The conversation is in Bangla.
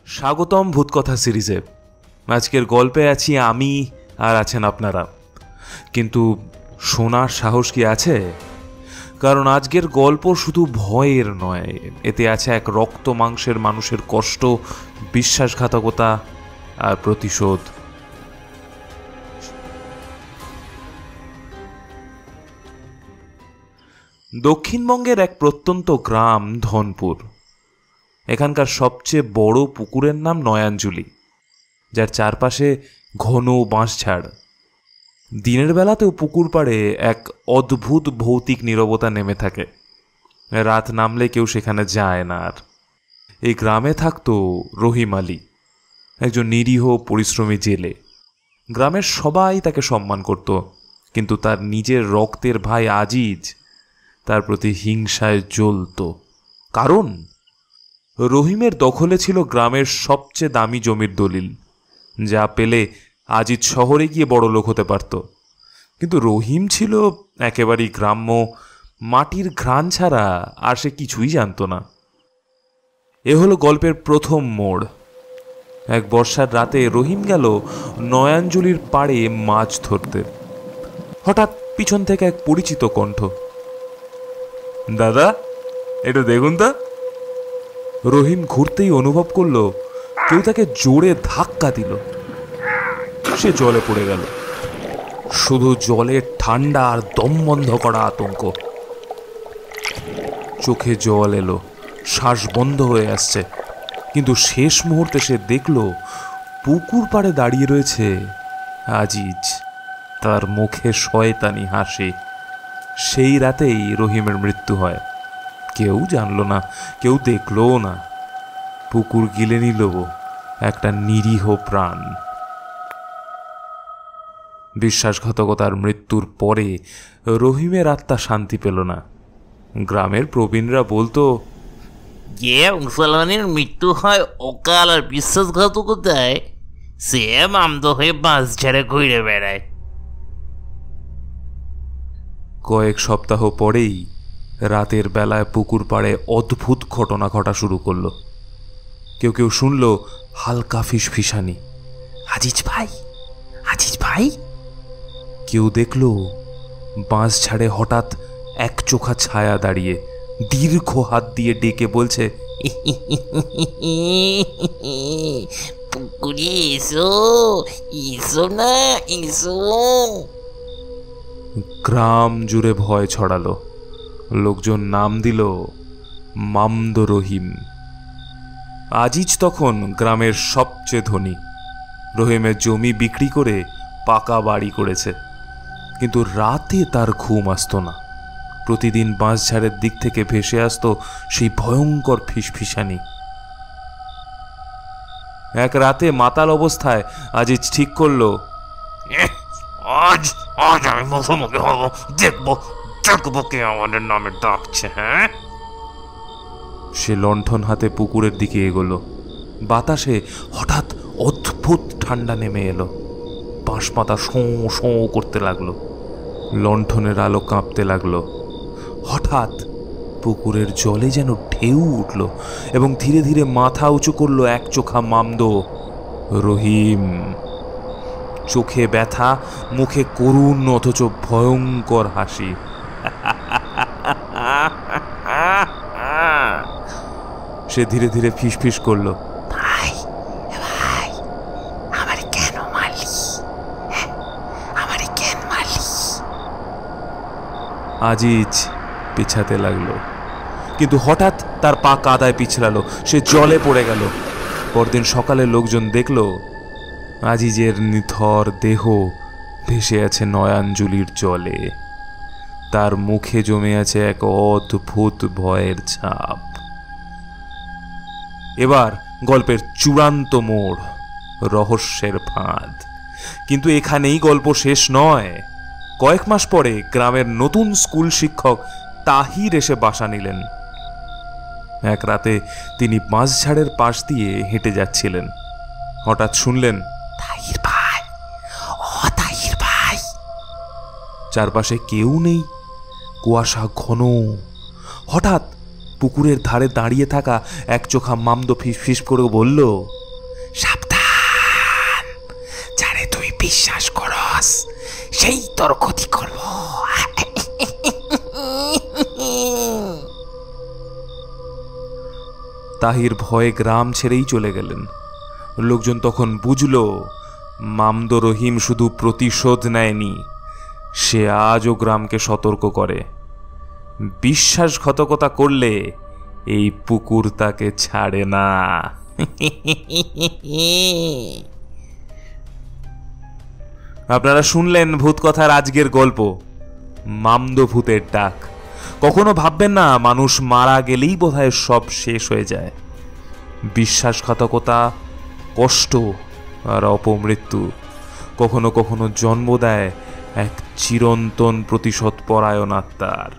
স্বাগতম ভূতকথা সিরিজে। আজকের গল্পে আছি আমি আর আছেন আপনারা, কিন্তু শোনার সাহস কি আছে? কারণ আজকের গল্প শুধু ভয়ের নয়, এতে আছে এক রক্ত মাংসের মানুষের কষ্ট, বিশ্বাসঘাতকতা আর প্রতিশোধ। দক্ষিণবঙ্গের এক প্রত্যন্ত গ্রাম ধনপুর। এখানকার সবচেয়ে বড় পুকুরের নাম নয়াঞ্জলি, যার চারপাশে ঘন বাঁশঝাড়। দিনের বেলাতেও পুকুর পাড়ে এক অদ্ভুত ভৌতিক নীরবতা নেমে থাকে। রাত নামলে কেউ সেখানে যায় না। আর এই গ্রামে থাকতো রহিম আলী, একজন নিরীহ পরিশ্রমী জেলে। গ্রামের সবাই তাকে সম্মান করত, কিন্তু তার নিজের রক্তের ভাই আজিজ তার প্রতি হিংসায় জ্বলত। কারণ রহিমের দখলে ছিল গ্রামের সবচেয়ে দামি জমির দলিল, যা পেলে আজিজ শহরে গিয়ে বড় লোক হতে পারত। কিন্তু রহিম ছিল একেবারেই গ্রাম্য, মাটির ঘ্রাণ ছাড়া আর সে কিছুই জানত না। এ হলো গল্পের প্রথম মোড়। এক বর্ষার রাতে রহিম গেল নয়াঞ্জলির পাড়ে মাছ ধরতে। হঠাৎ পিছন থেকে এক পরিচিত কণ্ঠ, দাদা একটু দেখুন তা। রহিম ঘুরতেই অনুভব করল কেউ তাকে জোরে ধাক্কা দিল। সে জলে পড়ে গেল। শুধু জলের ঠান্ডা আর দম বন্ধ করা আতঙ্ক। চোখে জল এলো, শ্বাস বন্ধ হয়ে আসছে। কিন্তু শেষ মুহূর্তে সে দেখল পুকুর পাড়ে দাঁড়িয়ে রয়েছে আজিজ, তার মুখে শয়তানি হাসি। সেই রাতেই রহিমের মৃত্যু হয়। কেউ জানল না, কেউ দেখলও না। পুকুর গিলে নিল একটা নিরীহ প্রাণ। বিশ্বাসঘাতকতার মৃত্যুর পরে রহিমের আত্মা শান্তি পেল না। গ্রামের প্রবীণরা বলতো, যে মুসলমানের মৃত্যু হয় অকাল আর বিশ্বাসঘাতকতায়, সে মামদ হয়ে বাঁশ ঝাড়ে ঘুরে বেড়ায়। কয়েক সপ্তাহ পরেই রাতের বেলায় পুকুর পাড়ে অদ্ভুত ঘটনা ঘটা শুরু করলো। কেউ কেউ শুনল হালকা ফিসফিসানি, আজিজ ভাই, আজিজ ভাই। কেউ দেখল বাঁশ ঝাড়ে হঠাৎ এক চোখা ছায়া দাঁড়িয়ে দীর্ঘ হাত দিয়ে ডেকে বলছে, পুকুরে এসো, এসো না, এসো। গ্রাম জুড়ে ভয় ছড়ালো। লোকজন নাম দিল মামদ রহিম। আজিজ তখন গ্রামের সবচেয়ে ধনী। রহিমের জমি বিক্রি করে পাকা বাড়ি করেছে। কিন্তু রাতে তার ঘুম আসতো না। প্রতিদিন বাঁশঝাড়ের দিক থেকে ভেসে আসতো সেই ভয়ঙ্কর ফিসফিসানি। এক রাতে মাতাল অবস্থায় আজিজ ঠিক করলো, আজ আজ আমি মুখোমুখি হব, দেখবো দেখবো কে আমাদের নামে ডাকছে। হ্যাঁ, সে লণ্ঠন হাতে পুকুরের দিকে এগোলো। বাতাসে হঠাৎ অদ্ভুত ঠান্ডা নেমে এলো। বাঁশপাতা শোঁ শোঁ করতে লাগলো। লণ্ঠনের আলো কাঁপতে লাগলো। হঠাৎ পুকুরের জলে যেন ঢেউ উঠল এবং ধীরে ধীরে মাথা উঁচু করলো এক চোখা মামদ রহিম। চোখে ব্যথা, মুখে করুণ অথচ ভয়ঙ্কর হাসি। সে ধীরে ধীরে ফিসফিস করলো, ভাই ভাই, আমারে কেন মারলি? আমারে কেন মারলি? আজিজ পিছাতে লাগলো, কিন্তু হঠাৎ তার পা কাদায় পিছলালো। সে জলে পড়ে গেল। পরদিন সকালে লোকজন দেখল আজিজের নিথর দেহ ভেসে আছে নয়াঞ্জলির জলে। তার মুখে জমে আছে এক অদ্ভুত ভয়ের ছাপ। এবার গল্পের চূড়ান্ত মোড়, রহস্যের ফাঁদ। কিন্তু এখানেই গল্প শেষ নয়। কয়েক মাস পরে গ্রামের নতুন স্কুল শিক্ষক তাহির এসে বাসা নিলেন। এক রাতে তিনি বাঁশঝাড়ের পাশ দিয়ে হেঁটে যাচ্ছিলেন। হঠাৎ শুনলেন, তাহির ভাই, ও তাহির ভাই। চারপাশে কেউ নেই, কুয়াশা ঘন। হঠাৎ পুকুরের ধারে দাঁড়িয়ে থাকা এক চোখা মামদ ফিসফিস করে বলল, সাবধান, যারে তুই বিশ্বাস করস সেই তোর ক্ষতি করব। তাহির ভয়ে গ্রাম ছেড়েই চলে গেলেন। লোকজন তখন বুঝল মামদো রহিম শুধু প্রতিশোধ নেয়নি, সে আজও গ্রামকে সতর্ক করে, বিশ্বাসঘাতকতা করলে এই পুকুর তাকে ছাড়ে না। আপনারা শুনলেন ভূতকথার আজকের গল্প মামদো ভূতের ডাক। কখনো ভাববেন না মানুষ মারা গেলেই বোধহয় সব শেষ হয়ে যায়। বিশ্বাসঘাতকতা, কষ্ট আর অপমৃত্যু কখনো কখনো জন্ম দেয় এক চিরন্তন প্রতিশোধ পরায়ণ আত্মার।